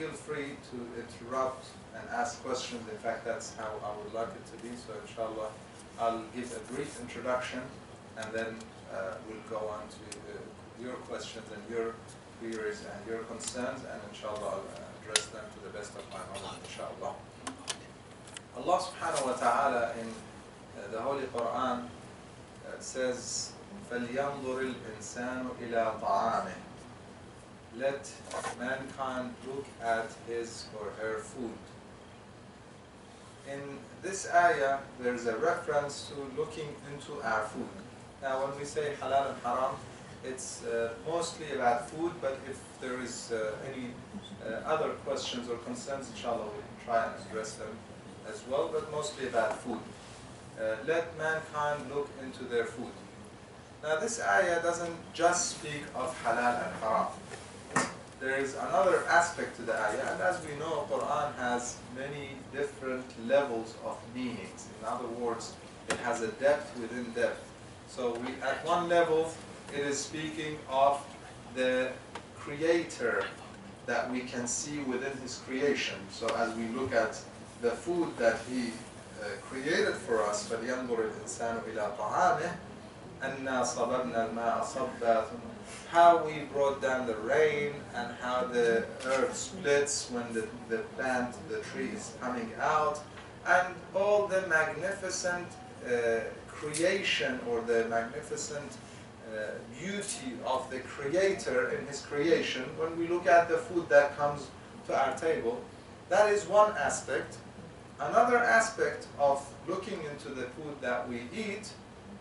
feel free to interrupt and ask questions. In fact, that's how I would like it to be. So inshallah, I'll give a brief introduction and then we'll go on to your questions and your queries and your concerns, and inshallah I'll address them to the best of my knowledge, inshallah. Allah subhanahu wa ta'ala in the Holy Quran says, فَلْيَنْظُرِ الْإِنسَانُ إِلَىٰ طَعَامِهِ. Let mankind look at his or her food. In this ayah, there's a reference to looking into our food. Now, when we say halal and haram, it's mostly about food, but if there is any other questions or concerns, inshallah, we can try and address them as well, but mostly about food. Let mankind look into their food. Now, this ayah doesn't just speak of halal and haram. There is another aspect to the ayah, and as we know, Quran has many different levels of meanings. In other words, it has a depth within depth. So at one level, it is speaking of the Creator that we can see within His creation. So as we look at the food that He created for us, فَلْيَنْظُرِ الْإِنسَانُ إِلَىٰ طَعَامِهِ أَنَّا صَبَبْنَا الْمَاءَ صَبًّا, how we brought down the rain and how the earth splits when the plant, the tree is coming out, and all the magnificent creation or the magnificent beauty of the Creator in His creation. When we look at the food that comes to our table, that is one aspect. Another aspect of looking into the food that we eat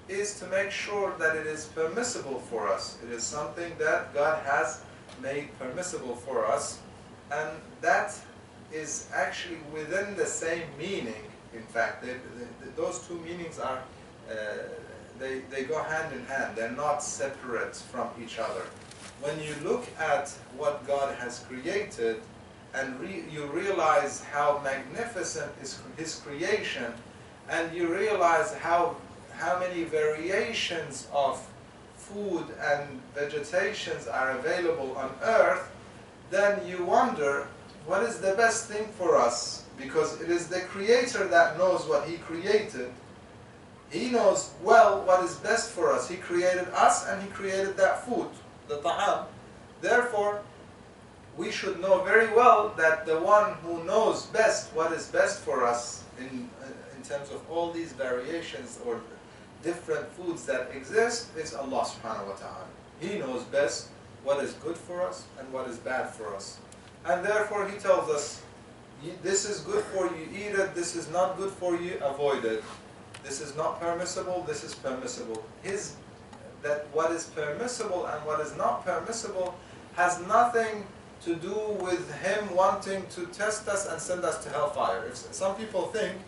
is to make sure that it is permissible for us. It is something that God has made permissible for us, and that is actually within the same meaning. In fact, those two meanings are they go hand in hand. They're not separate from each other. When you look at what God has created and you realize how magnificent is His creation, and you realize how many variations of food and vegetations are available on earth, then you wonder, what is the best thing for us? Because it is the Creator that knows what He created. He knows well what is best for us. He created us and He created that food, the ta'am. Therefore, we should know very well that the one who knows best what is best for us in terms of all these variations or different foods that exist is Allah subhanahu wa ta'ala. He knows best what is good for us and what is bad for us. And therefore He tells us, this is good for you, eat it. This is not good for you, avoid it. This is not permissible, this is permissible. That what is permissible and what is not permissible has nothing to do with Him wanting to test us and send us to hellfire. Some people think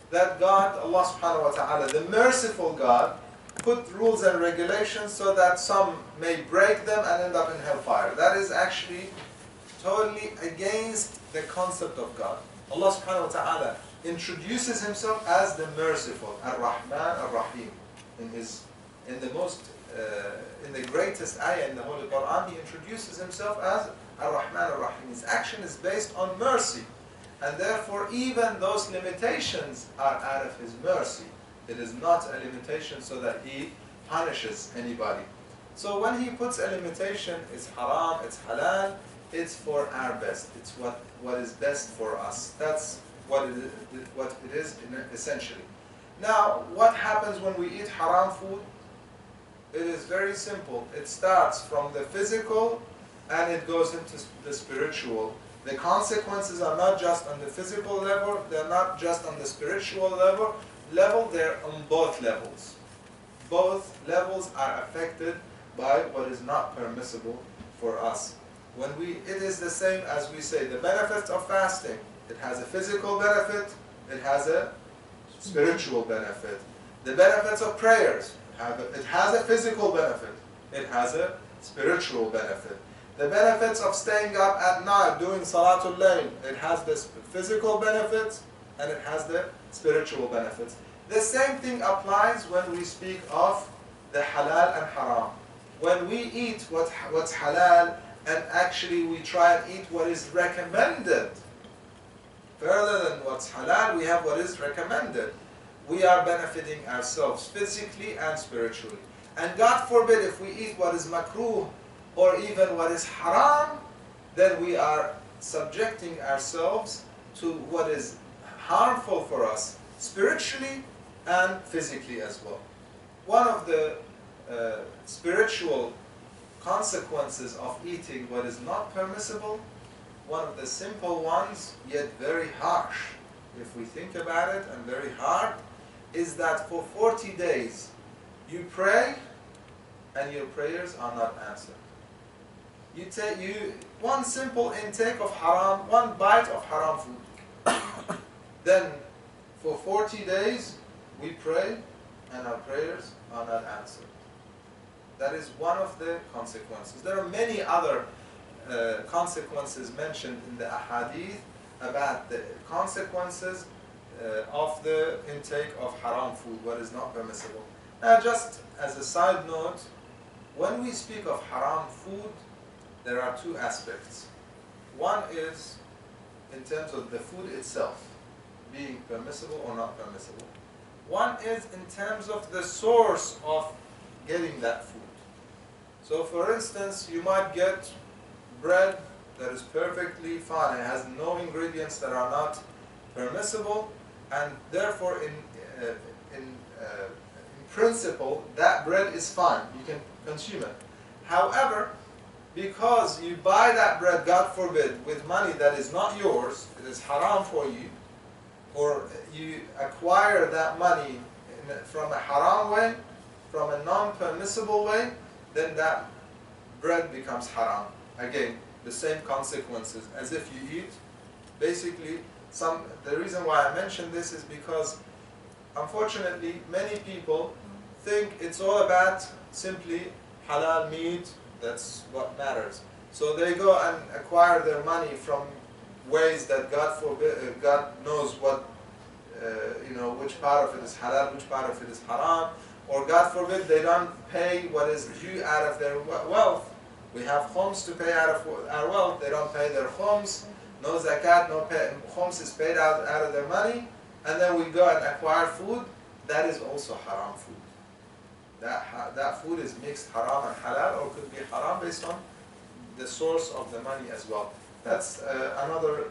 that God, Allah subhanahu wa ta'ala, the merciful God, put rules and regulations so that some may break them and end up in hellfire. That is actually totally against the concept of God. Allah subhanahu wa ta'ala introduces Himself as the merciful, Ar-Rahman Ar-Rahim. In the greatest ayah in the Holy Quran, He introduces Himself as Ar-Rahman Ar-Rahim. His action is based on mercy. And therefore, even those limitations are out of His mercy. It is not a limitation so that He punishes anybody. So when He puts a limitation, it's haram, it's halal, it's for our best. It's what is best for us. That's what it is essentially. Now, what happens when we eat haram food? It is very simple. It starts from the physical and it goes into the spiritual. The consequences are not just on the physical level, they're not just on the spiritual level, they're on both levels. Both levels are affected by what is not permissible for us. It is the same as we say, the benefits of fasting. It has a physical benefit, it has a spiritual benefit. The benefits of prayers, it has a physical benefit, it has a spiritual benefit. The benefits of staying up at night doing Salatul Layl, it has the physical benefits and it has the spiritual benefits. The same thing applies when we speak of the halal and haram. When we eat what's halal and actually we try and eat what is recommended, further than what's halal, we have what is recommended, we are benefiting ourselves physically and spiritually. And God forbid if we eat what is makruh or even what is haram, then we are subjecting ourselves to what is harmful for us spiritually and physically as well. One of the spiritual consequences of eating what is not permissible, one of the simple ones, yet very harsh, if we think about it, and very hard, is that for 40 days you pray and your prayers are not answered. You take one simple intake of haram, one bite of haram food. Then for 40 days we pray and our prayers are not answered. That is one of the consequences. There are many other consequences mentioned in the ahadith about the consequences of the intake of haram food, what is not permissible. Now, just as a side note, when we speak of haram food, there are two aspects. One is in terms of the food itself, being permissible or not permissible. One is in terms of the source of getting that food. So for instance, you might get bread that is perfectly fine. It has no ingredients that are not permissible, and therefore in principle that bread is fine. You can consume it. However, because you buy that bread, God forbid, with money that is not yours, it is haram for you, or you acquire that money from a haram way, from a non-permissible way, then that bread becomes haram. Again, the same consequences as if you eat. Basically, the reason why I mention this is because, unfortunately, many people think it's all about simply halal meat, that's what matters. So they go and acquire their money from ways that God forbid, God knows what, which part of it is halal, which part of it is haram, or God forbid they don't pay what is due out of their wealth. We have khums to pay out of our wealth, they don't pay their khums, no zakat, no pay, khums is paid out of their money, and then we go and acquire food, that is also haram food. That food is mixed haram and halal, or could be haram based on the source of the money as well. That's another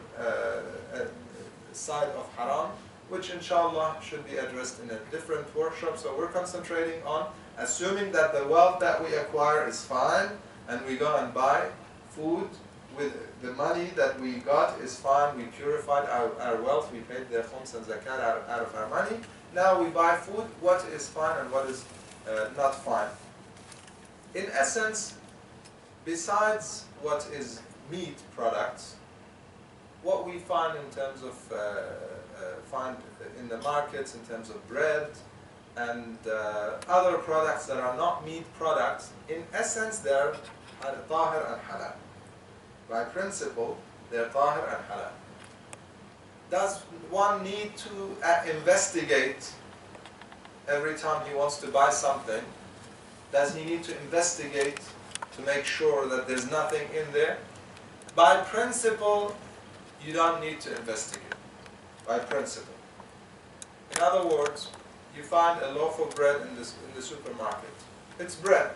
side of haram, which inshallah should be addressed in a different workshop. So we're concentrating on assuming that the wealth that we acquire is fine, and we go and buy food with the money that we got is fine, we purified our wealth, we paid the khums and zakat out of our money. Now we buy food, what is fine and what is not fine. In essence, besides what is meat products, what we find in terms of find in the markets in terms of bread and other products that are not meat products, in essence they're tahir and halal. By principle, they're tahir and halal. Does one need to investigate every time he wants to buy something? Does he need to investigate to make sure that there's nothing in there? By principle, you don't need to investigate. By principle. In other words, you find a loaf of bread in the supermarket. It's bread.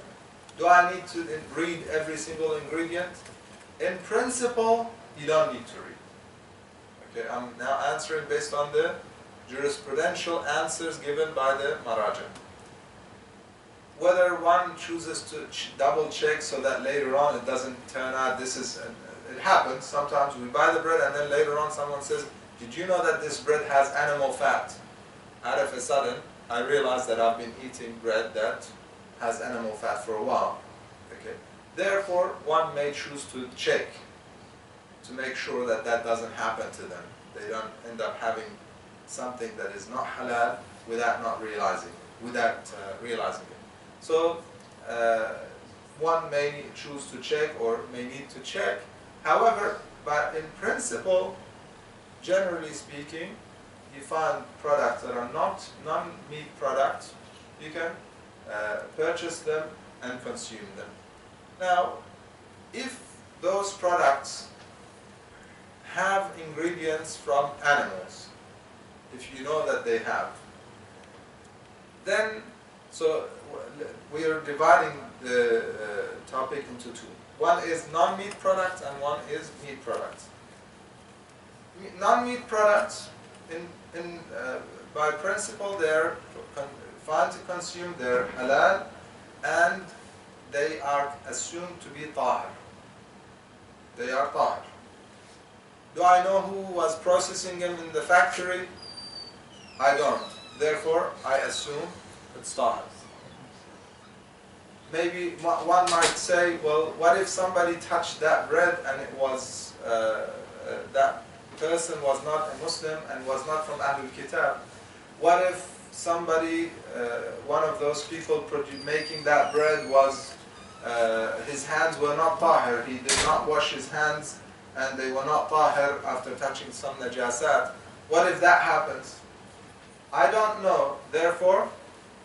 Do I need to read every single ingredient? In principle, you don't need to read. Okay, I'm now answering based on the jurisprudential answers given by the Maraja. Whether one chooses to double check so that later on it doesn't turn out this is, it happens, sometimes we buy the bread and then later on someone says, did you know that this bread has animal fat? Out of a sudden, I realize that I've been eating bread that has animal fat for a while. Okay. Therefore, one may choose to check to make sure that that doesn't happen to them. They don't end up having something that is not halal without realizing it. So one may choose to check or may need to check. However, but in principle, generally speaking, you find products that are not non-meat products, you can purchase them and consume them. Now, if those products have ingredients from animals, if you know that they have, then, so we are dividing the topic into two. One is non-meat products and one is meat products. Non-meat products, by principle, they're fine to consume, they're halal, and they are assumed to be tahir. They are tahir. Do I know who was processing them in the factory? I don't. Therefore, I assume it's tahir. Maybe one might say, well, what if somebody touched that bread and it was, that person was not a Muslim and was not from Ahlul Kitab? What if somebody, one of those people making that bread was, his hands were not tahir, he did not wash his hands and they were not tahir after touching some najasat? What if that happens? I don't know. Therefore,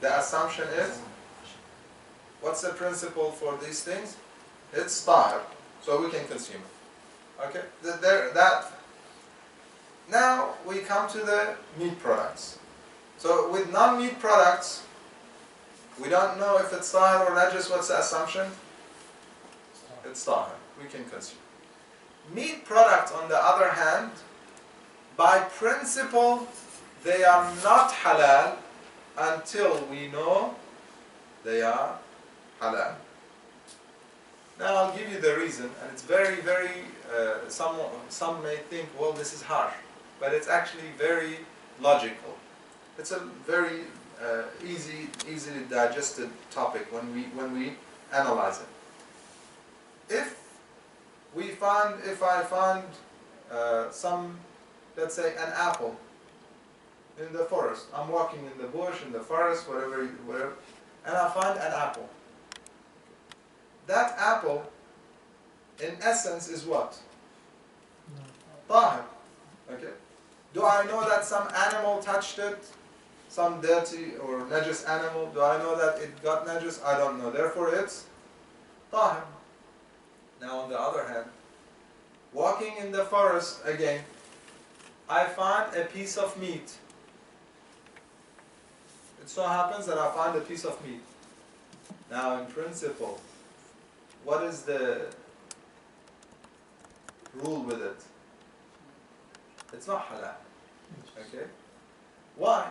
the assumption is, what's the principle for these things? It's tahir, so we can consume it. Okay? Now we come to the meat products. So with non-meat products, we don't know if it's tahir or najis. What's the assumption? It's tahir. We can consume. Meat products, on the other hand, by principle, they are not halal until we know they are halal. Now I'll give you the reason, and it's very, very, some may think, well, this is harsh, but it's actually very logical. It's a very easily digested topic when we analyze it. If I find some, let's say, an apple in the forest, I'm walking in the bush, in the forest, whatever, and I find an apple. That apple, in essence, is what? Tahir. Okay. Do I know that some animal touched it? Some dirty or najis animal? Do I know that it got najis? I don't know. Therefore, it's tahir. Now, on the other hand, walking in the forest again, I find a piece of meat. It so happens that I find a piece of meat. Now, in principle, what is the rule with it? It's not halal. Okay? Why?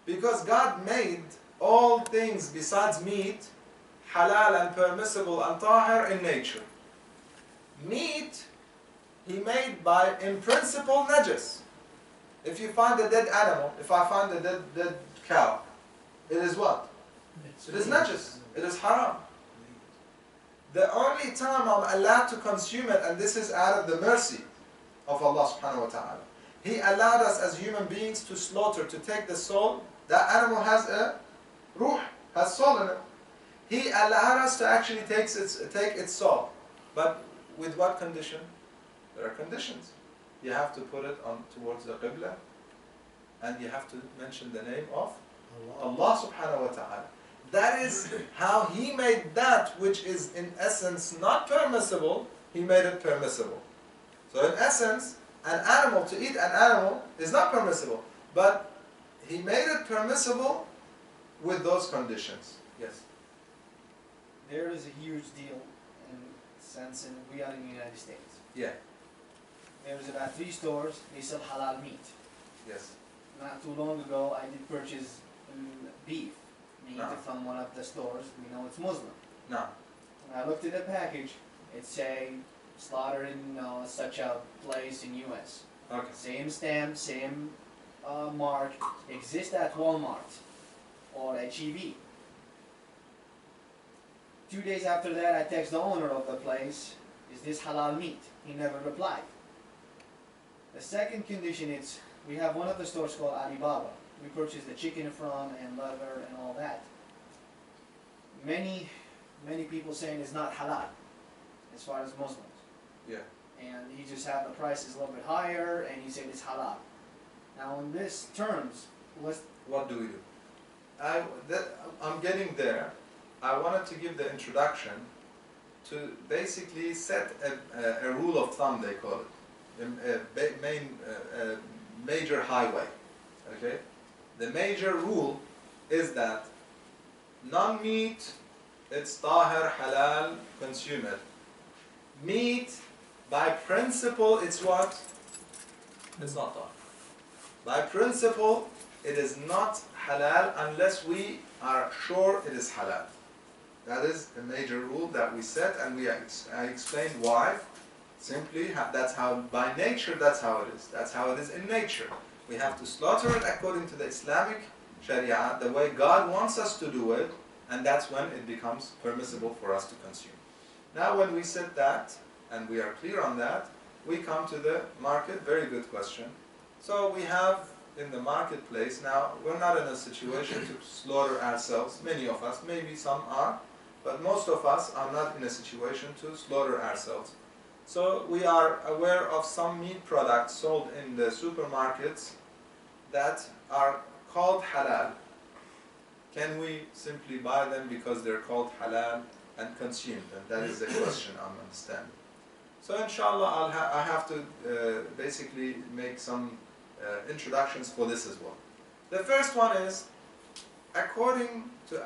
Because God made all things besides meat halal and permissible and tahir in nature. Meat, He made by, in principle, najis. If you find a dead animal, if I find a dead cow, it is what? It is najis. It is haram. The only time I'm allowed to consume it, and this is out of the mercy of Allah subhanahu wa ta'ala, He allowed us as human beings to slaughter, to take the soul. That animal has a ruh, has soul in it. He allowed us to actually take its soul. But with what condition? There are conditions. You have to put it on towards the Qibla, and you have to mention the name of Allah subhanahu wa ta'ala. That is how He made that which is in essence not permissible, He made it permissible. So in essence, an animal, to eat an animal is not permissible, but He made it permissible with those conditions. Yes? There is a huge deal in sense in we are in the United States. Yeah. There's about 3 stores, they sell halal meat. Yes. Not too long ago, I did purchase beef meat from one of the stores. We know it's Muslim. No. When I looked at the package, it say slaughtered in such a place in U.S. Okay. Same stamp, same mark, exists at Walmart or HEB. 2 days after that, I text the owner of the place, is this halal meat? He never replied. The second condition is, we have one of the stores called Alibaba. We purchase the chicken from and leather and all that. Many people saying it's not halal as far as Muslims. Yeah. And he just had the prices a little bit higher and he said it's halal. Now in this terms, what do we do? I'm getting there. I wanted to give the introduction to basically set a rule of thumb, they call it, a major highway. Okay, the major rule is that non-meat, it's tahir, halal, consume it. Meat, by principle, it's what? It's not tahir. By principle, it is not halal unless we are sure it is halal. That is a major rule that we set, and I explained why. Simply, that's how, by nature, that's how it is. That's how it is in nature. We have to slaughter it according to the Islamic Sharia, the way God wants us to do it, and that's when it becomes permissible for us to consume. Now, when we said that, and we are clear on that, we come to the market. Very good question. So we have in the marketplace, now we're not in a situation to slaughter ourselves. Many of us, maybe some are, but most of us are not in a situation to slaughter ourselves. So we are aware of some meat products sold in the supermarkets that are called halal. Can we simply buy them because they're called halal and consume them? That is the question I'm understanding. So inshallah, I have to basically make some introductions for this as well. The first one is, according to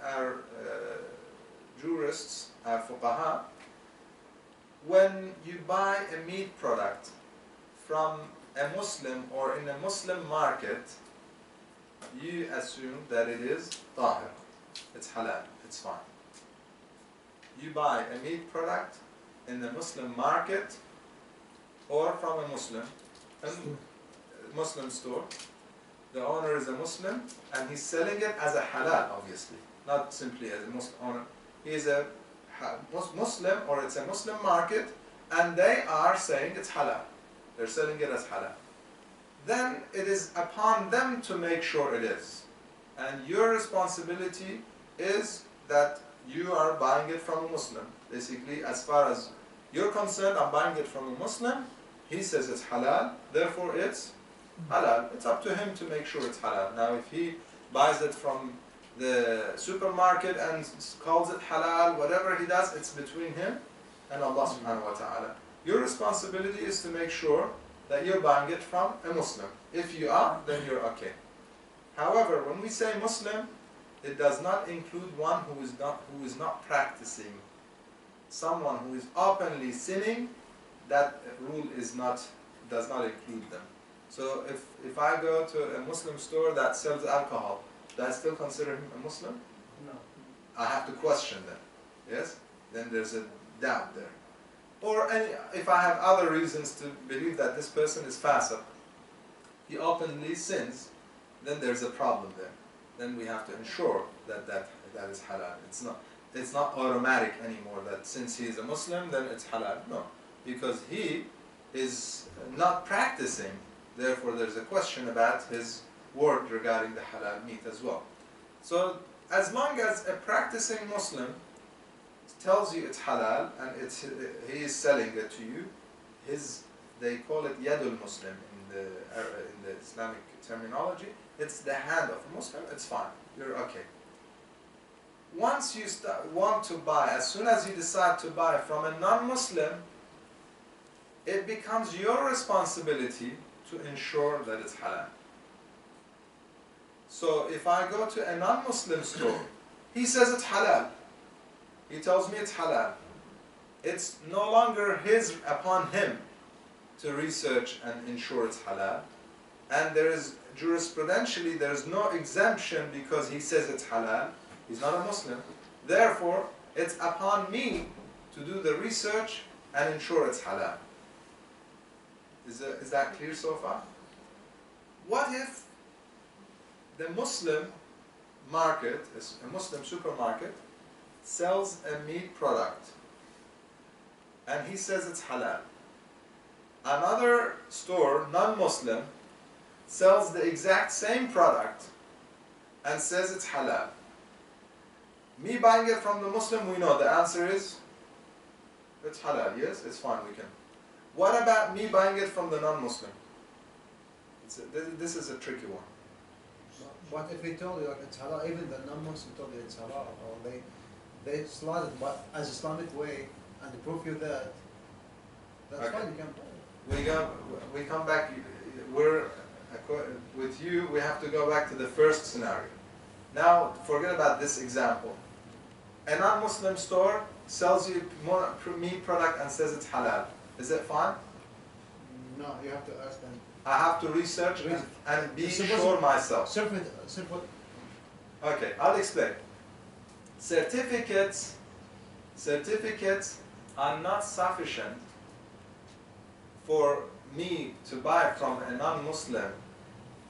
our jurists, our fuqaha, when you buy a meat product from a Muslim or in a Muslim market, you assume that it is tahir, it's halal, it's fine. You buy a meat product in the Muslim market or from a Muslim store. The owner is a Muslim and he's selling it as a halal, obviously, not simply as a Muslim owner. He is a Muslim, or it's a Muslim market, and they are saying it's halal. They're selling it as halal. Then it is upon them to make sure it is. And your responsibility is that you are buying it from a Muslim. Basically, as far as you're concerned, I'm buying it from a Muslim. He says it's halal, therefore it's halal. It's up to him to make sure it's halal. Now, if he buys it from the supermarket and calls it halal, whatever he does, it's between him and Allah subhanahu wa ta'ala. Your responsibility is to make sure that you're buying it from a Muslim. If you are, then you're okay. However, when we say Muslim, it does not include one who is not practicing. Someone who is openly sinning, that rule does not include them. So if I go to a Muslim store that sells alcohol, do I still consider him a Muslim? No. I have to question them. Yes? Then there's a doubt there. Or if I have other reasons to believe that this person is fasiq, he openly sins, then there's a problem there. Then we have to ensure that is halal. It's not automatic anymore that since he is a Muslim, then it's halal. No, because he is not practicing. Therefore, there's a question about his word regarding the halal meat as well. So, as long as a practicing Muslim tells you it's halal and he is selling it to you, they call it yadul Muslim in the Islamic terminology. It's the hand of a Muslim. It's fine. You're okay. Once you want to buy, as soon as you decide to buy from a non-Muslim, it becomes your responsibility to ensure that it's halal. So if I go to a non-Muslim store, he says it's halal. He tells me it's halal. It's no longer upon him to research and ensure it's halal. And jurisprudentially, there is no exemption because he says it's halal. He's not a Muslim. Therefore, it's upon me to do the research and ensure it's halal. Is that clear so far? What if the Muslim market, a Muslim supermarket, sells a meat product and he says it's halal? Another store, non-Muslim, sells the exact same product and says it's halal. Me buying it from the Muslim, we know the answer is it's halal. Yes, it's fine, we can. What about me buying it from the non-Muslim? This is a tricky one. What if he told you it's halal, even the non-Muslim told you it's halal, or they slaughtered but as Islamic way, and they prove you that, that's Okay. fine, you can buy it. We come back, with you, we have to go back to the first scenario. Now, forget about this example. A non-Muslim store sells you meat product and says it's halal. Is it fine? No, you have to ask them. I have to research and be sure myself. Certificate. Okay, I'll explain. Certificates are not sufficient for me to buy from a non-Muslim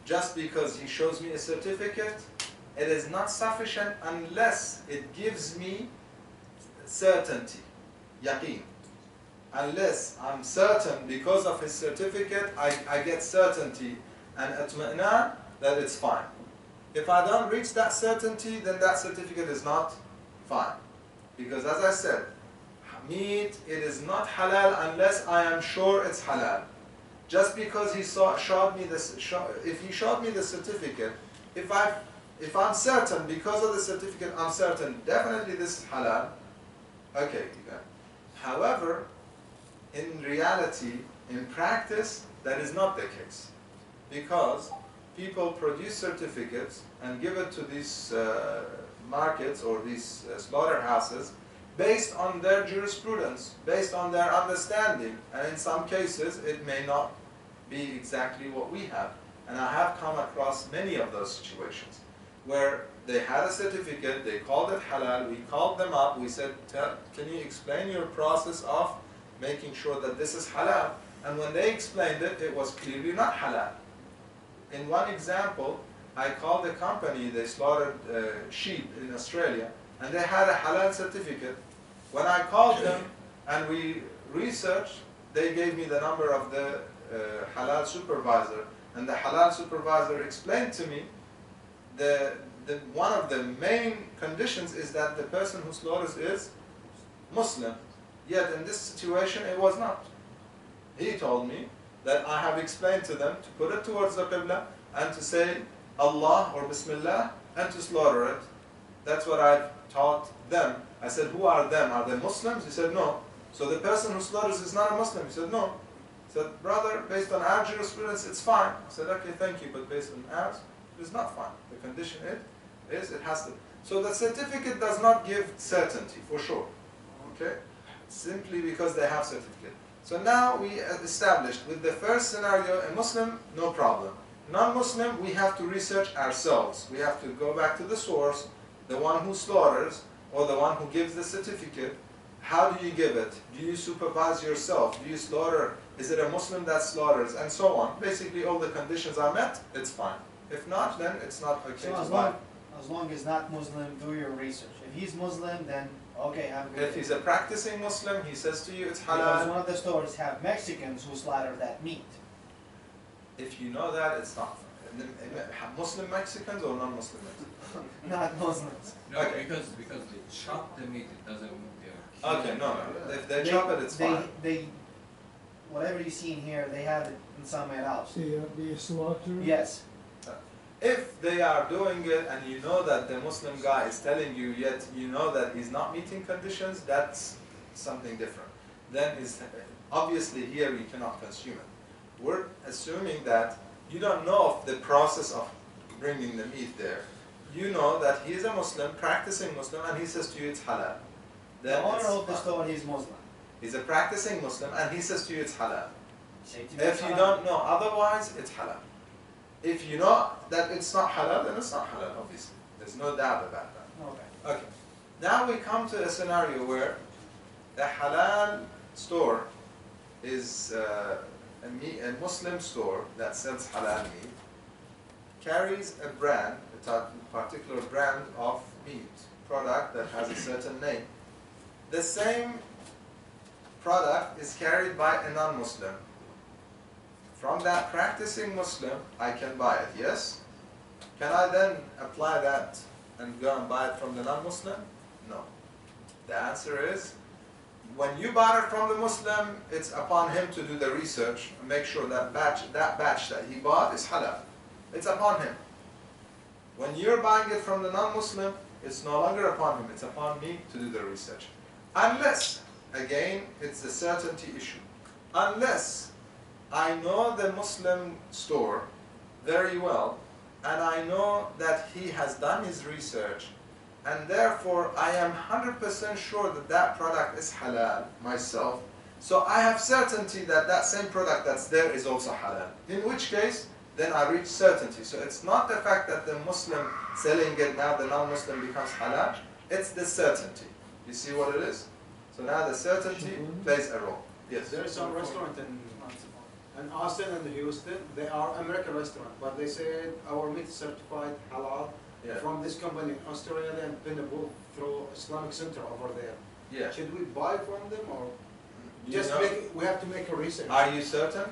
just because he shows me a certificate. It is not sufficient unless it gives me certainty, yaqeen. Unless I'm certain because of his certificate, I get certainty and atma'nan that it's fine. If I don't reach that certainty, then that certificate is not fine. Because as I said, meat, it is not halal unless I am sure it's halal. Just because he showed me this, if he showed me the certificate, if I'm certain because of the certificate, I'm certain definitely this is halal. Okay. However, in reality, in practice, that is not the case, because people produce certificates and give it to these markets or these slaughterhouses based on their jurisprudence, based on their understanding, and in some cases it may not be exactly what we have. And I have come across many of those situations where they had a certificate, they called it halal, we called them up, we said, can you explain your process of making sure that this is halal? And when they explained it, it was clearly not halal. In one example, I called a company, they slaughtered sheep in Australia, and they had a halal certificate. When I called them and we researched, they gave me the number of the halal supervisor, and the halal supervisor explained to me one of the main conditions is that the person who slaughters is Muslim. Yet in this situation it was not. He told me that I have explained to them to put it towards the Qibla and to say Allah or Bismillah and to slaughter it. That's what I've taught them. I said, who are them? Are they Muslims? He said, no. So the person who slaughters is not a Muslim? He said, no. He said, brother, based on our jurisprudence, it's fine. I said, okay, thank you, but based on ours, it is not fine. The condition is it has to. So the certificate does not give certainty, for sure. Okay? Simply because they have certificate. So now we established with the first scenario, a Muslim, no problem. Non-Muslim, we have to research ourselves. We have to go back to the source, the one who slaughters, or the one who gives the certificate. How do you give it? Do you supervise yourself? Do you slaughter? Is it a Muslim that slaughters? And so on. Basically, all the conditions are met, it's fine. If not, then it's not okay to buy. As long as not Muslim, do your research. If he's Muslim, then okay, have a good If day. he's a practicing Muslim, he says to you it's Because halal. one of the stores have Mexicans who slaughter that meat. If you know that, it's not. Muslim Mexicans or non-Muslim Mexicans? Not Muslims. No, Okay. because they chop the meat, it doesn't. Okay, no. If they chop it, it's fine. Whatever you see in here, they have it in somewhere else. The slaughter? Yes. If they are doing it and you know that the Muslim guy is telling you, yet you know that he's not meeting conditions, that's something different. Then obviously here you cannot consume it. We're assuming that you don't know of the process of bringing the meat there. You know that he is a Muslim, practicing Muslim, and he says to you it's halal. The Then owner it's of the fine. store, he's Muslim. He's a practicing Muslim, and he says to you it's halal. Say to me, If you don't know otherwise, it's halal. If you know that it's not halal, then it's not halal, obviously. There's no doubt about that. Okay. Okay. Now we come to a scenario where the halal store is a Muslim store that sells halal meat, carries a brand, a particular brand of meat product that has a certain name. The same product is carried by a non-Muslim. From that practicing Muslim, I can buy it, yes? Can I then apply that and go and buy it from the non-Muslim? No. The answer is, when you buy it from the Muslim, it's upon him to do the research and make sure that batch that he bought is halal. It's upon him. When you're buying it from the non-Muslim, it's no longer upon him, it's upon me to do the research. Unless, again, it's a certainty issue. Unless I know the Muslim store very well, and I know that he has done his research, and therefore I am 100% sure that that product is halal myself, so I have certainty that that same product that's there is also halal. In which case, then I reach certainty. So it's not the fact that the Muslim selling it, now the non-Muslim becomes halal, it's the certainty. You see what it is? So now the certainty plays a role. Yes? There is some restaurant in Austin and Houston. They are American restaurant, but they say our meat is certified halal from this company in Australia and been approved through Islamic Center over there. Yeah. Should we buy from them or You know, we have to make a research? are you certain?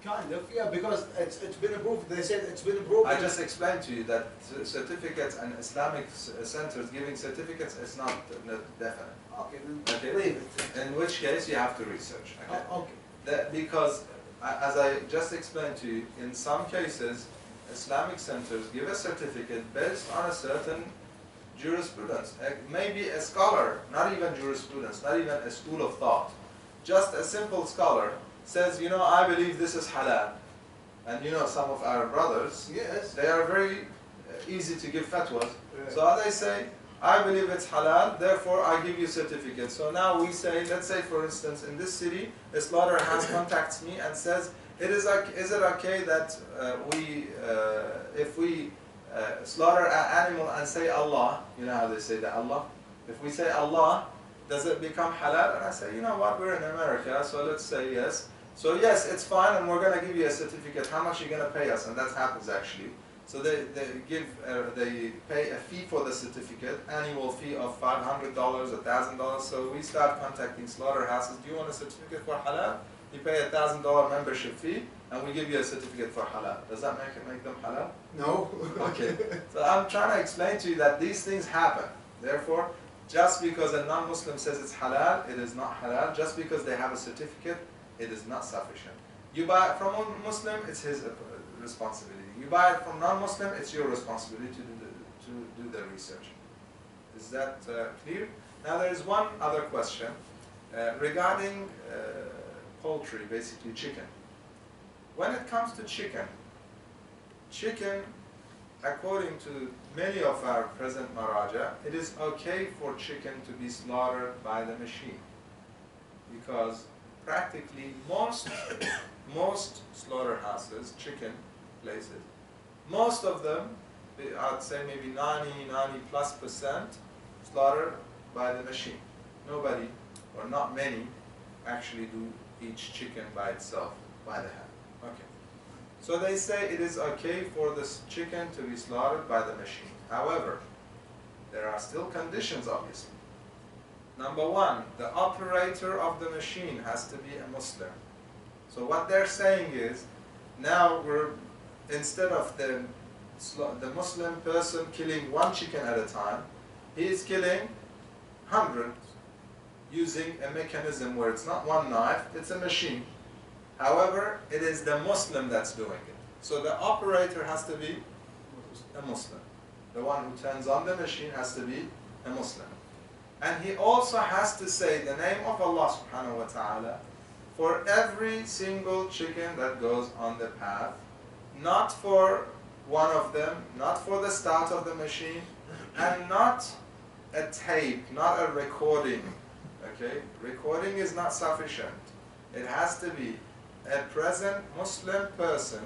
Kind of, yeah, because it's been approved. They said it's been approved. I just explained to you that certificates and Islamic centers giving certificates is not definite. Okay, then Okay. leave it. In which case you have to research. Okay. Okay. Because, as I just explained to you, in some cases, Islamic centers give a certificate based on a certain jurisprudence. Maybe a scholar, not even jurisprudence, not even a school of thought, just a simple scholar says, you know, I believe this is halal. And you know, some of our brothers, Yes. they are very easy to give fatwas. Right. So they say, I believe it's halal, therefore I give you certificate. So now we say, let's say for instance, in this city, a slaughterhouse contacts me and says, is it okay that if we slaughter an animal and say Allah, you know how they say that Allah? If we say Allah, does it become halal? And I say, you know what, we're in America, so let's say yes. So yes, it's fine, and we're going to give you a certificate. How much are you going to pay us? And that happens actually. So they pay a fee for the certificate, annual fee of $500, $1,000. So we start contacting slaughterhouses. Do you want a certificate for halal? You pay $1,000 membership fee, and we give you a certificate for halal. Does that make them halal? No. Okay. So I'm trying to explain to you that these things happen. Therefore, just because a non-Muslim says it's halal, it is not halal. Just because they have a certificate, it is not sufficient. You buy it from a Muslim, it's his responsibility. You buy it from non-Muslim, it's your responsibility to do the research. Is that clear? Now there is one other question regarding poultry, basically chicken. When it comes to chicken, according to many of our present maraja, it is okay for chicken to be slaughtered by the machine, because practically most slaughterhouses, chicken places, most of them, I'd say maybe 90+% slaughtered by the machine. Nobody, or not many, actually do each chicken by itself, by the hand. Okay. So they say it is okay for this chicken to be slaughtered by the machine. However, there are still conditions, obviously. Number one, the operator of the machine has to be a Muslim. So what they're saying is, now instead of the Muslim person killing one chicken at a time, he is killing hundreds using a mechanism where it's not one knife, it's a machine. However, it is the Muslim that's doing it. So the operator has to be a Muslim. The one who turns on the machine has to be a Muslim. And he also has to say the name of Allah subhanahu wa ta'ala for every single chicken that goes on the path, not for one of them, not for the start of the machine, and not a tape, not a recording. Okay? Recording is not sufficient. It has to be a present Muslim person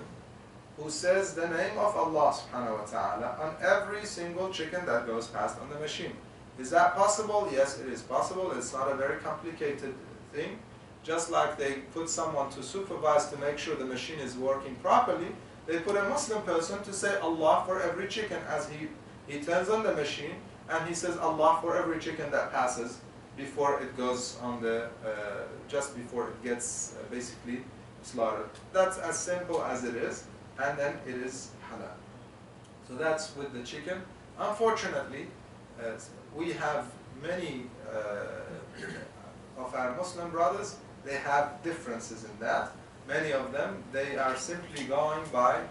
who says the name of Allah subhanahu wa ta'ala on every single chicken that goes past on the machine. Is that possible? Yes, it is possible. It's not a very complicated thing. Just like they put someone to supervise to make sure the machine is working properly, they put a Muslim person to say Allah for every chicken as he turns on the machine, and he says Allah for every chicken that passes before it goes on the, just before it gets basically slaughtered. That's as simple as it is, and then it is halal. So that's with the chicken. Unfortunately, we have many of our Muslim brothers, they have differences in that. Many of them, they are simply going by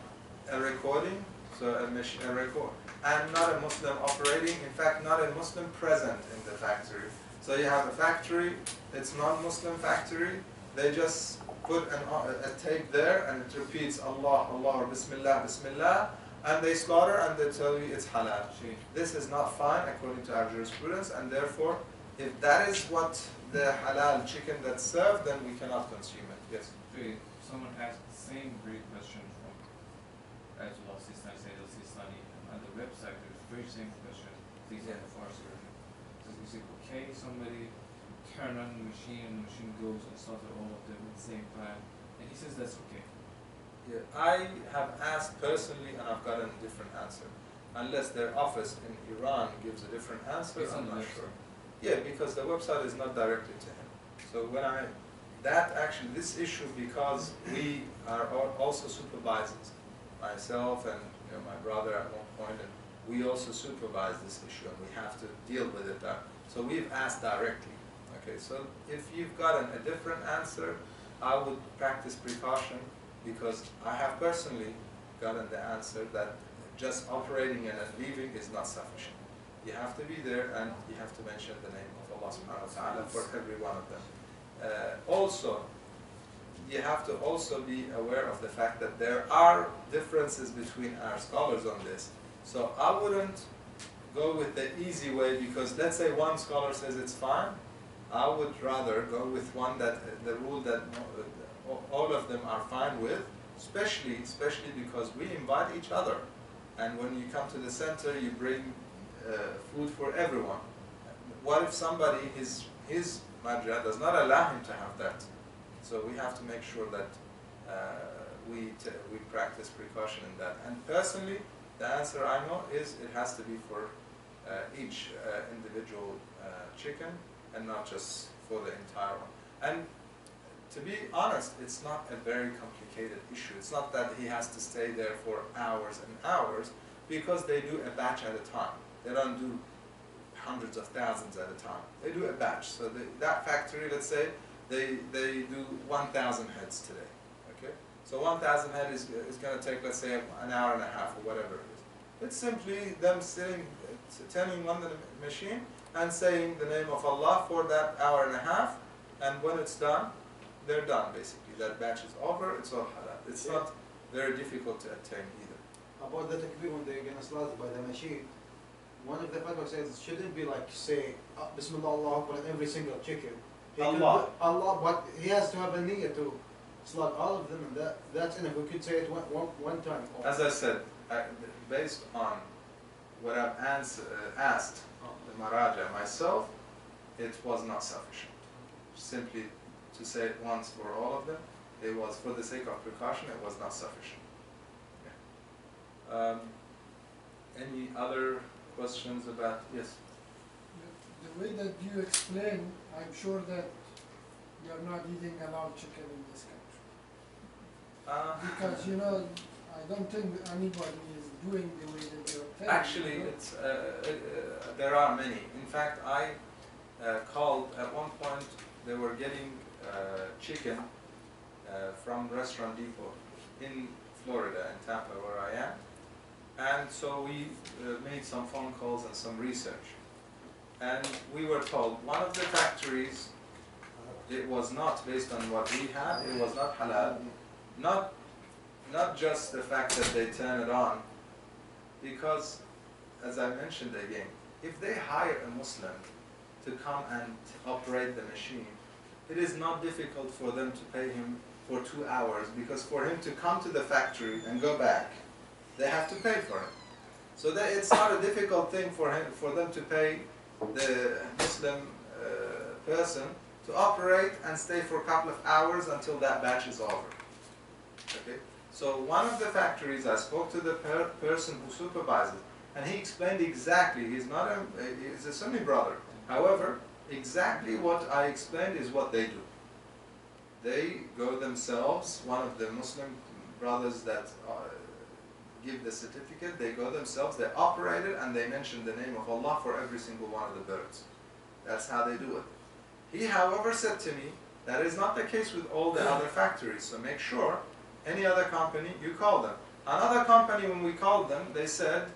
a recording So a record, and not a Muslim operating, in fact not a Muslim present in the factory. So you have a factory, it's non-Muslim factory, they just put a tape there and it repeats Allah, Allah, or Bismillah, Bismillah, and they slaughter and they tell you it's halal. This is not fine according to our jurisprudence, and therefore if that is what the halal chicken that's served, then we cannot consume it. Yes? Someone asked the same great question from Ayatollah Sistani, Sayyid al-Sistani, on the website, the very same question, please have a Farsi version. So we say, okay, somebody turn on the machine goes and slaughter all of them at the same time, and he says that's okay. Yeah, I have asked personally and I've gotten a different answer. Unless their office in Iran gives a different answer, It's I'm on not the sure. Yeah, because the website is not directed to him. So when this issue, because we are also supervisors, myself and my brother at one point, and we also supervise this issue and we have to deal with it. So we've asked directly. Okay, so if you've gotten a different answer, I would practice precaution, because I have personally gotten the answer that just operating and leaving is not sufficient. You have to be there and you have to mention the name of Allah subhanahu wa ta'ala for every one of them. Also, you have to also be aware of the fact that there are differences between our scholars on this. So I wouldn't go with the easy way, because let's say one scholar says it's fine, I would rather go with one that the rule that all of them are fine with, especially because we invite each other. And when you come to the center, you bring food for everyone. What if somebody, his madra does not allow him to have that? So we have to make sure that we practice precaution in that. And personally, the answer I know is it has to be for each individual chicken and not just for the entire one. And to be honest, it's not a very complicated issue. It's not that he has to stay there for hours and hours, because they do a batch at a time. They don't do hundreds of thousands at a time. They do a batch. So that factory, let's say, they do 1,000 heads today. Okay? So 1,000 heads is going to take, let's say, an hour and a half or whatever it is. It's simply them turning on the machine and saying the name of Allah for that hour and a half, and when it's done, they're done basically. That batch is over, it's all halal. It's not very difficult to attain either. About the takbir when they're going to slaughter by the machine, one of the fatwa says it shouldn't be like, say, Bismillah Allah Akbar on every single chicken. Allah, but he has to have a niyyah to slaughter all of them, and that's enough. We could say it one time. As I said, based on what I've asked the Maraja myself, it was not sufficient. Simply to say it once for all of them, it was for the sake of precaution, it was not sufficient. Yeah. Any other questions about, yes? The way that you explain, I'm sure that you're not eating allowed chicken in this country. Because, you know, I don't think anybody is doing the way that you're telling. Actually, it's, there are many. In fact, I called at one point, they were getting chicken from Restaurant Depot in Florida, in Tampa, where I am. And so we made some phone calls and some research. And we were told one of the factories, it was not based on what we had, it was not halal. Not just the fact that they turn it on, because, as I mentioned again, if they hire a Muslim to come and operate the machine, it is not difficult for them to pay him for 2 hours, because for him to come to the factory and go back, they have to pay for it. So that it's not a difficult thing for them to pay the Muslim person to operate and stay for a couple of hours until that batch is over. Okay? So one of the factories, I spoke to the person who supervises, and he explained exactly, he's a Sunni brother. However, exactly what I explained is what they do. They go themselves, one of the Muslim brothers that give the certificate, they go themselves, they operate it, and they mention the name of Allah for every single one of the birds. That's how they do it. He, however, said to me, that is not the case with all the other factories, so make sure any other company, you call them. Another company, when we called them, they said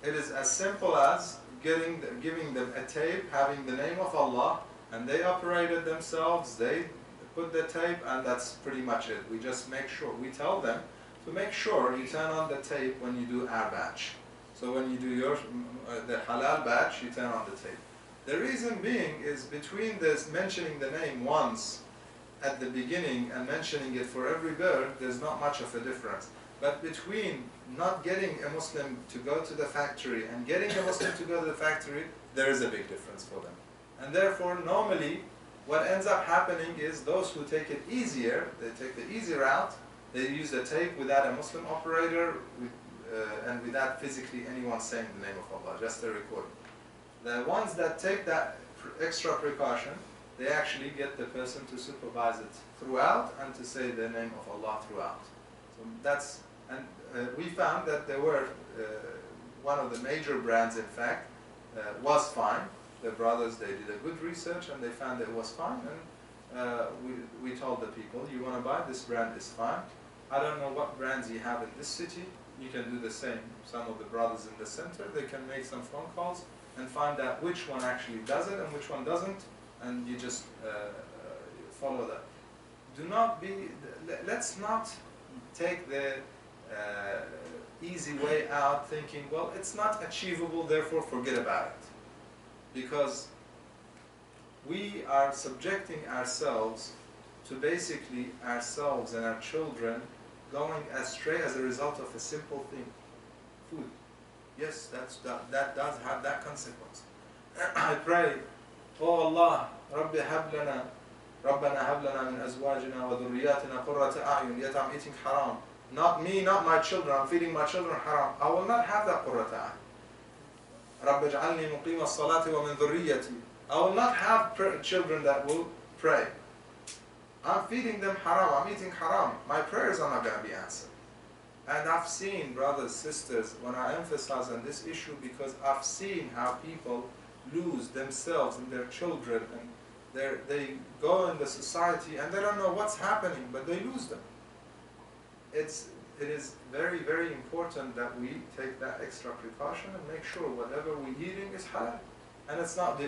it is as simple as giving them a tape having the name of Allah, and they operate it themselves, they put the tape, and that's pretty much it. We just make sure, we tell them to make sure you turn on the tape when you do our batch. So when you do your the halal batch, you turn on the tape. The reason being is between this mentioning the name once at the beginning and mentioning it for every bird, there's not much of a difference. But between not getting a Muslim to go to the factory and getting a Muslim to go to the factory, there is a big difference for them. And therefore, normally, what ends up happening is those who take it easier, they take the easy route, they use the tape without a Muslim operator and without physically anyone saying the name of Allah, just a recording. The ones that take that extra precaution, they actually get the person to supervise it throughout and to say the name of Allah throughout. So that's, and we found that there were, one of the major brands in fact, was fine. The brothers, they did a good research and they found it was fine, and we told the people, you want to buy this brand, is fine. I don't know what brands you have in this city, you can do the same. Some of the brothers in the center, they can make some phone calls and find out which one actually does it and which one doesn't, and you just follow that. Do not be, let's not take the easy way out thinking, well, it's not achievable, therefore forget about it. Because we are subjecting ourselves to basically ourselves and our children going astray as a result of a simple thing, food. Yes, that does have that consequence. I pray, oh Allah, Rabbi hab lana, Rabbana hab lana min azwajina wa dhurriyatina qurrata a'yun, yet I'm eating haram. Not me, not my children, I'm feeding my children haram. I will not have that qurrata a'yun. Rabbi ij'alni muqima as-salati wa min dhurriyyati. I will not have children that will pray. I'm feeding them haram, I'm eating haram. My prayers are not going to be answered. And I've seen, brothers, sisters, when I emphasize on this issue, because I've seen how people lose themselves and their children, and they go in the society and they don't know what's happening, but they lose them. It is very, very important that we take that extra precaution and make sure whatever we're eating is halal. And it's not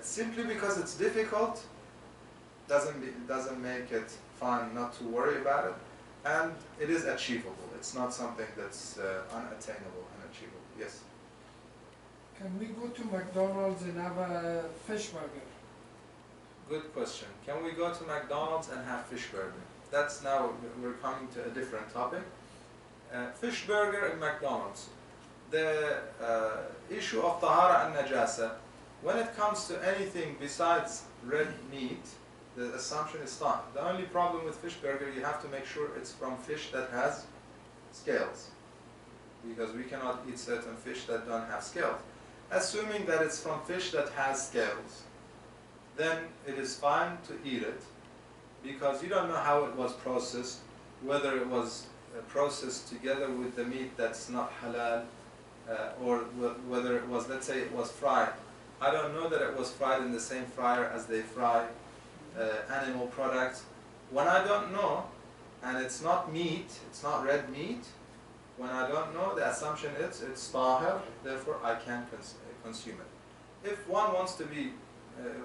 simply because it's difficult doesn't make it fun not to worry about it. And it is achievable. It's not something that's unattainable and achievable. Yes? Can we go to McDonald's and have a fish burger? Good question. Can we go to McDonald's and have fish burger? That's now, we're coming to a different topic. Fish burger in McDonald's. The issue of tahara and najasa, when it comes to anything besides red meat, the assumption is tahara. The only problem with fish burger, you have to make sure it's from fish that has scales, because we cannot eat certain fish that don't have scales. Assuming that it's from fish that has scales, then it is fine to eat it, because you don't know how it was processed, whether it was processed together with the meat that's not halal, or whether it was, let's say it was fried. I don't know that it was fried in the same fryer as they fry animal products. When I don't know, and it's not meat, it's not red meat, when I don't know, the assumption is it's tahir, therefore I can consume it. If one wants to be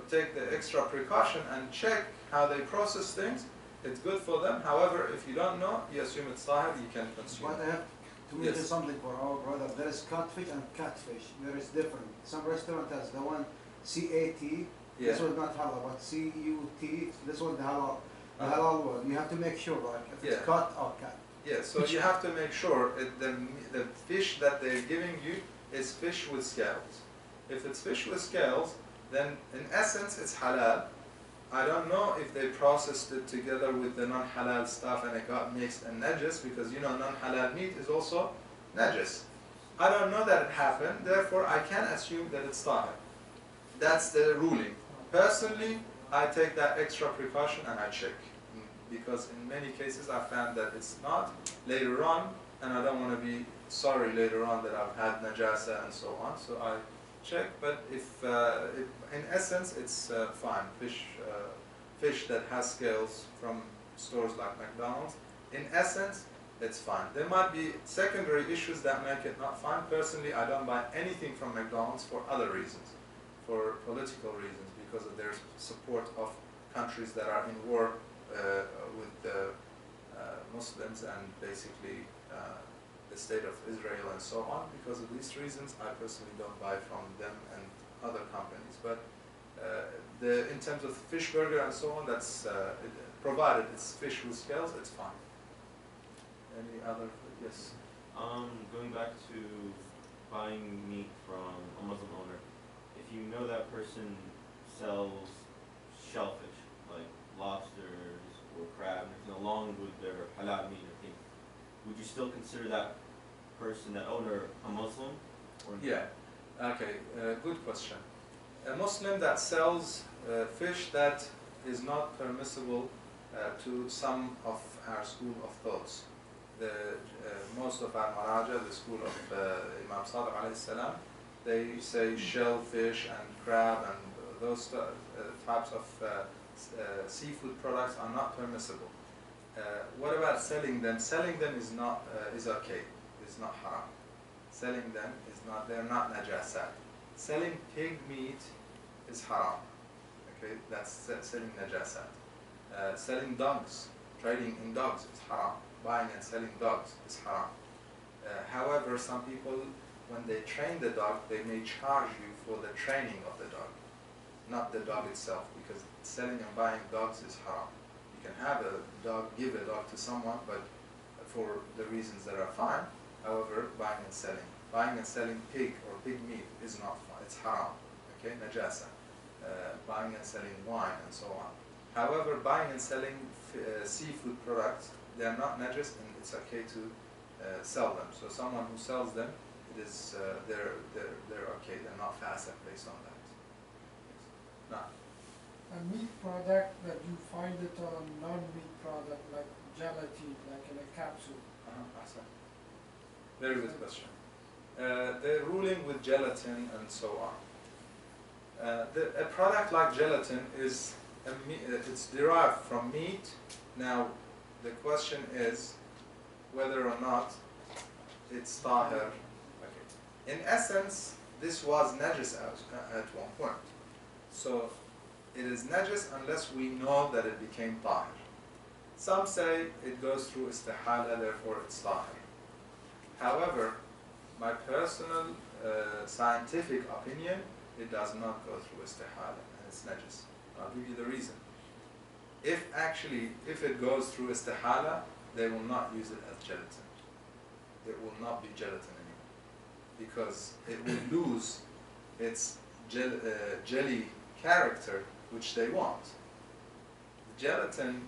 take the extra precaution and check how they process things, it's good for them. However, if you don't know, you assume it's tahir, you can consume But I it. have to mention something for our brother. There is codfish and catfish. There is different. Some restaurant has the one C-A-T. Yeah. This was not halal, but C-U-T. This was the halal. The halal word. You have to make sure, like, if it's cut or cat. Yeah, so you have to make sure the fish that they're giving you is fish with scales. If it's fish with scales, then in essence it's halal. I don't know if they processed it together with the non-halal stuff and it got mixed and najis, because you know non-halal meat is also najis. I don't know that it happened, therefore I can assume that it's tahir. That's the ruling. Personally, I take that extra precaution and I check, because in many cases I found that it's not later on, and I don't want to be sorry later on that I've had najasa and so on, so I check. But if in essence it's fine, fish that has scales from stores like McDonald's, in essence it's fine. There might be secondary issues that make it not fine. Personally, I don't buy anything from McDonald's for other reasons, for political reasons, because of their support of countries that are in war with the Muslims and basically the state of Israel and so on. Because of these reasons, I personally don't buy from them and other companies. But in terms of fish burger and so on, that's provided it's fish with scales, it's fine. Any other? Yes. Going back to buying meat from a Muslim owner, if you know that person sells shellfish, like lobsters or crab, along with their halal meat or thing, would you still consider that person, that owner, a Muslim? Or yeah. Okay. Good question. A Muslim that sells fish that is not permissible to some of our school of thoughts. Most of our maraja, the school of Imam Sadiq alayhi salam, they say shellfish and crab and those types of seafood products are not permissible. What about selling them? Selling them is not is okay. It's not haram. Selling them is not. They're not najasat. Selling pig meat is haram. Okay, that's selling najasat. Selling dogs, trading in dogs is haram. Buying and selling dogs is haram. However, some people, when they train the dog, they may charge you for the training of the dog, not the dog itself, because selling and buying dogs is haram. You can have a dog, give a dog to someone, but for the reasons that are fine. However, buying and selling pig or pig meat is not fine. It's haram. Okay, najasa. Buying and selling wine and so on. However, buying and selling seafood products, they are not najis, and it's okay to sell them. So someone who sells them, it is they're okay. They're not fasiq based on that. No. A meat product that you find it on non-meat product like gelatin, like in a capsule. Very good question. The ruling with gelatin and so on. A product like gelatin is it's derived from meat. Now, the question is whether or not it's tahir. Okay. In essence, this was najis at one point. So it is najis unless we know that it became tahir. Some say it goes through istihala, therefore it's tahir. However, my personal scientific opinion, it does not go through istihala and it's najis. I'll give you the reason. If it goes through istihala, they will not use it as gelatin. It will not be gelatin anymore, because it will lose its jelly character, which they want. Gelatin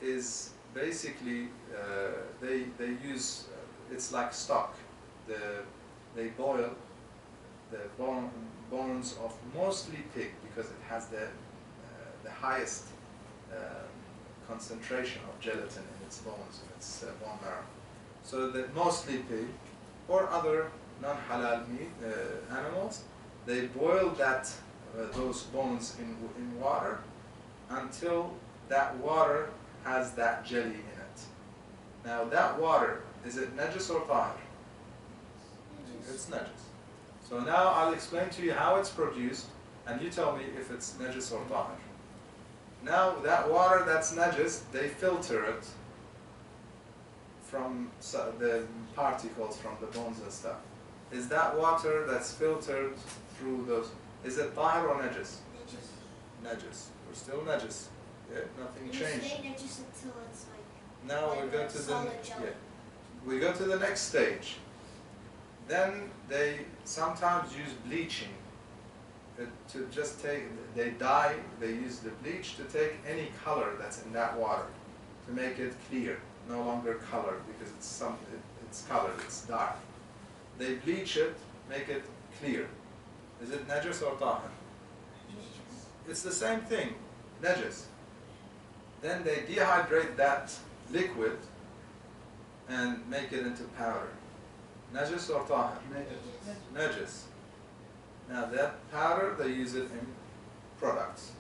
is basically they use it's like stock. They boil the bones of mostly pig, because it has the highest concentration of gelatin in its bones, in its bone marrow. So that mostly pig or other non-halal meat animals, they boil those bones in water until that water has that jelly in it. Now that water, is it najis or tahir? It's najis. So now I'll explain to you how it's produced, and you tell me if it's najis or tahir. Now that water that's najis, they filter it from the particles from the bones and stuff. Is that water that's filtered through those, is it tahir or najis? Najis. We're still najis. Yeah, nothing changed. You stay najis until it's like. Now we go to the we go to the next stage. Then they sometimes use bleaching to just take. They dye. They use the bleach to take any color that's in that water to make it clear, no longer colored, because it's colored. It's dark. They bleach it, make it clear. Is it najis or tahir? It's the same thing, najis. Then they dehydrate that liquid and make it into powder. Najis or tahir? Najis. Now that powder, they use it in products.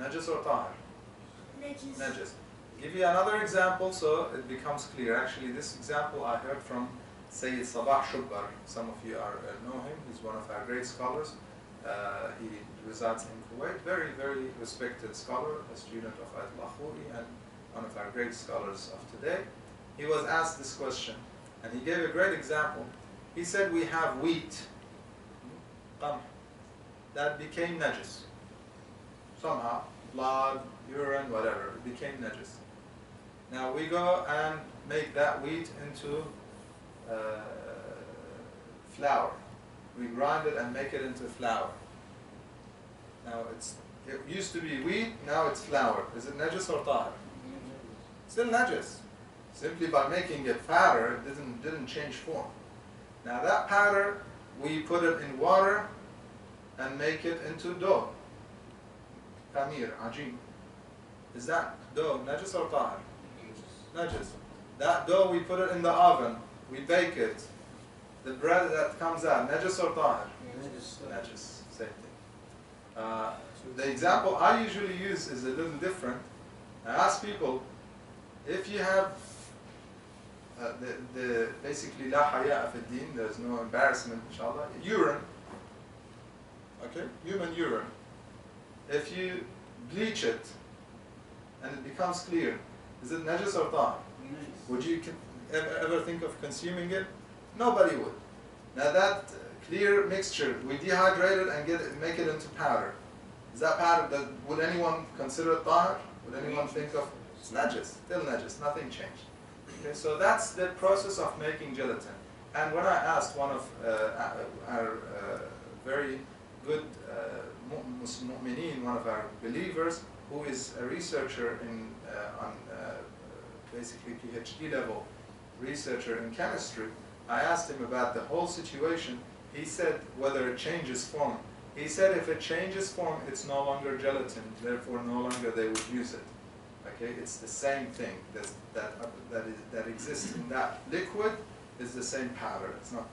Najis or tahir? Najis. Najis. Give you another example so it becomes clear. Actually, this example I heard from Sayyid Sabah Shubbar. Some of you know him. He's one of our great scholars. He resides in Kuwait. Very, very respected scholar, a student of Al-Khaliq and one of our great scholars of today. He was asked this question, and he gave a great example. He said, we have wheat, qamh, that became najis. Somehow, blood, urine, whatever, it became najis. Now we go and make that wheat into flour. We grind it and make it into flour. Now it used to be wheat, now it's flour. Is it najis or tahir? Still najis. Simply by making it powder, it didn't change form. Now that powder, we put it in water and make it into dough. Khamir, ajin. Is that dough najis or tahir? Najis. That dough, we put it in the oven, we bake it. The bread that comes out, najis or tahir? Najis. Same thing. The example I usually use is a little different. I ask people, if you have basically la haya fi din, there's no embarrassment, inshallah, urine, okay, human urine, if you bleach it and it becomes clear, is it najis or tahir? Would you ever think of consuming it? Nobody would. Now that clear mixture, we dehydrate it and make it into powder. Is that powder, would anyone consider it tahir? Would anyone think of it's najis? Still najis, nothing changed. Okay, so that's the process of making gelatin. And when I asked one of our very good mu'mineen, one of our believers, who is a researcher on basically PhD level researcher in chemistry, I asked him about the whole situation. He said whether it changes form. He said if it changes form, it's no longer gelatin, therefore no longer they would use it. Okay, it's the same thing that exists in that liquid is the same powder. It's not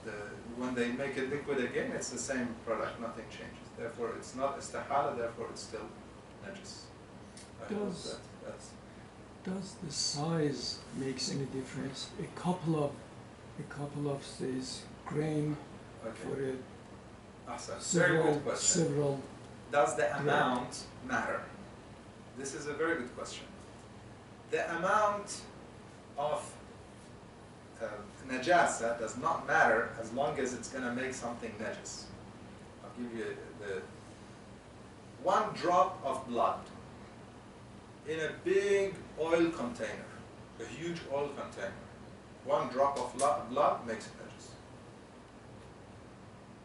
when they make it liquid again, it's the same product. Nothing changes. Therefore, it's not istihala. Therefore, it's still najis. Does the size makes any difference? A couple of says grain for it. Very good question. Several. Does the amount matter? This is a very good question. The amount of najasa does not matter as long as it's going to make something najis. I'll give you the one drop of blood in a big oil container, a huge oil container. One drop of blood makes it najis.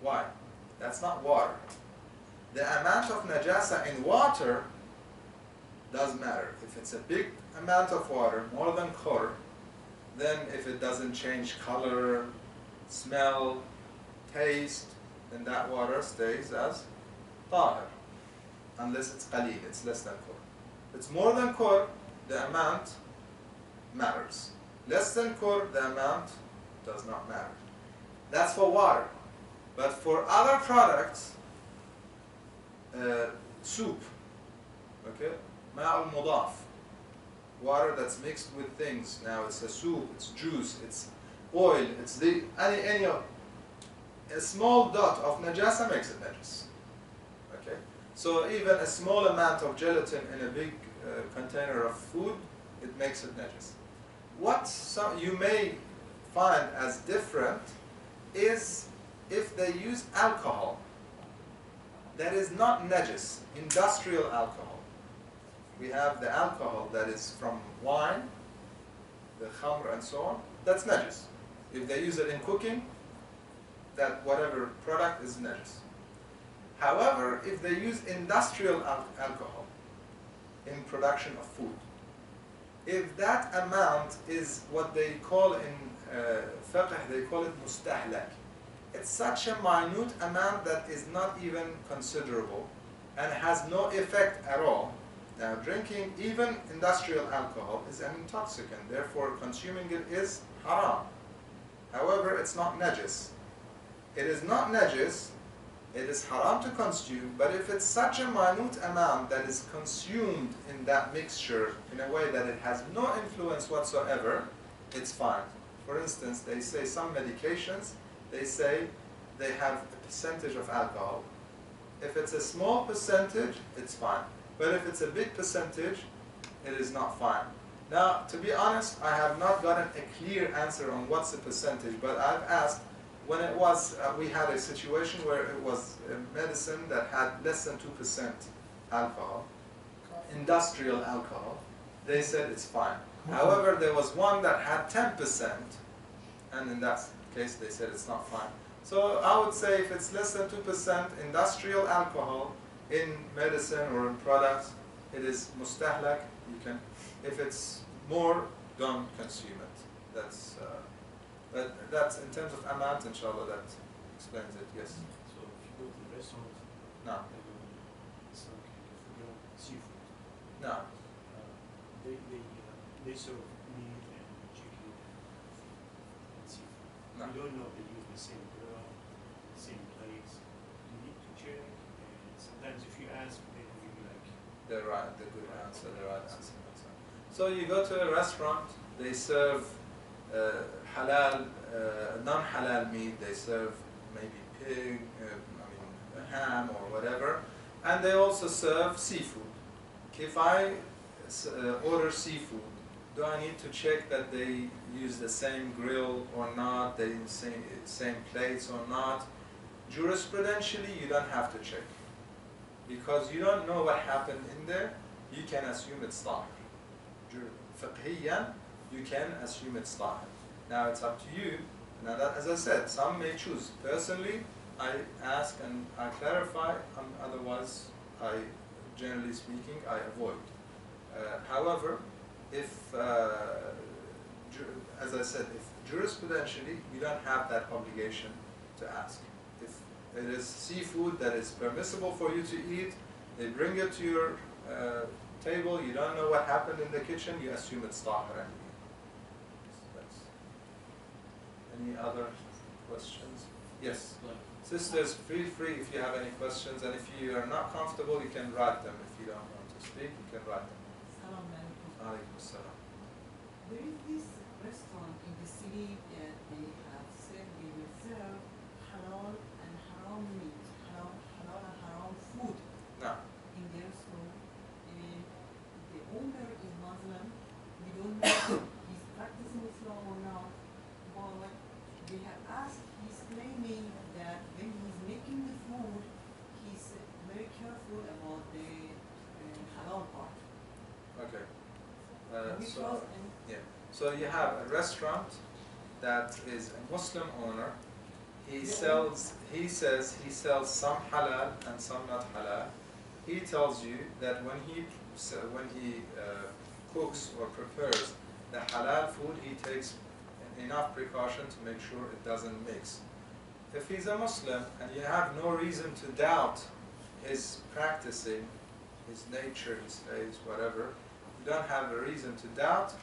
Why? That's not water. The amount of najasa in water does matter. If it's a big amount of water, more than khur, then if it doesn't change color, smell, taste, then that water stays as tahir. Unless it's qaleel, it's less than khur. If it's more than khur, the amount matters. Less than khur, the amount does not matter. That's for water. But for other products, soup, okay, ma'al mudaf, water that's mixed with things. Now it's a soup, it's juice, it's oil, it's any of a small dot of najasa makes it najis. Okay, so even a small amount of gelatin in a big container of food, it makes it najis. What you may find as different is if they use alcohol that is not najis, industrial alcohol. We have the alcohol that is from wine, the khamr and so on, that's najis. If they use it in cooking, that whatever product is najis. However, if they use industrial alcohol in production of food, if that amount is what they call in fiqh, they call it mustahlak. It's such a minute amount that is not even considerable and has no effect at all. Now, drinking even industrial alcohol is an intoxicant, therefore consuming it is haram. However, it's not najis. It is not najis it is haram to consume, but if it's such a minute amount that is consumed in that mixture in a way that it has no influence whatsoever, it's fine. For instance, they say some medications, they say they have a percentage of alcohol. If it's a small percentage, it's fine. But if it's a big percentage, it is not fine. Now, to be honest, I have not gotten a clear answer on what's the percentage, but I've asked, when it was, we had a situation where it was a medicine that had less than 2% alcohol, industrial alcohol, they said it's fine. However, there was one that had 10%, and in that case they said it's not fine. So I would say if it's less than 2% industrial alcohol in medicine or in products, it is mustahlak. You can, if it's more, don't consume it. But that's in terms of amount, inshallah, that explains it. Yes. So if you go to the restaurant, No. it's like if you go seafood, No. they serve meat and chicken and seafood. No. You don't know if they use the same grill, the same plates. You need to check. And sometimes if you ask, they don't give you like The good answer, the right answer. So you go to a restaurant, they serve halal, non-halal meat, they serve maybe pig, ham or whatever, and they also serve seafood. If I order seafood, do I need to check that they use the same grill or not, they use same plates or not? Jurisprudentially, you don't have to check. Because you don't know what happened in there, you can assume it's tahir. Fiqhiyan, you can assume it's tahir. Now it's up to you. Now that, as I said, some may choose. Personally, I ask and I clarify, otherwise, generally speaking, I avoid. However, if, as I said, if jurisprudentially, you don't have that obligation to ask. If it is seafood that is permissible for you to eat, they bring it to your table, you don't know what happened in the kitchen, you assume it's tahir. Any other questions? Yes. Sisters, feel free if you have any questions, and if you are not comfortable, you can write them. If you don't want to speak, you can write them. Salam alaikum. Alaikum assalam. There is this restaurant in the city that they have said they will serve halal and haram meat, halal and haram food No. in their store. And the owner is Muslim. We don't know if he's practicing Islam or not. But they have asked, he's claiming that when he's making the food, he's very careful about the halal part. Okay. Because So you have a restaurant that is a Muslim owner. He says he sells some halal and some not halal. He tells you that when he cooks or prepares the halal food, he takes enough precaution to make sure it doesn't mix. If he's a Muslim and you have no reason to doubt his practicing, his nature, his faith, whatever, you don't have a reason to doubt,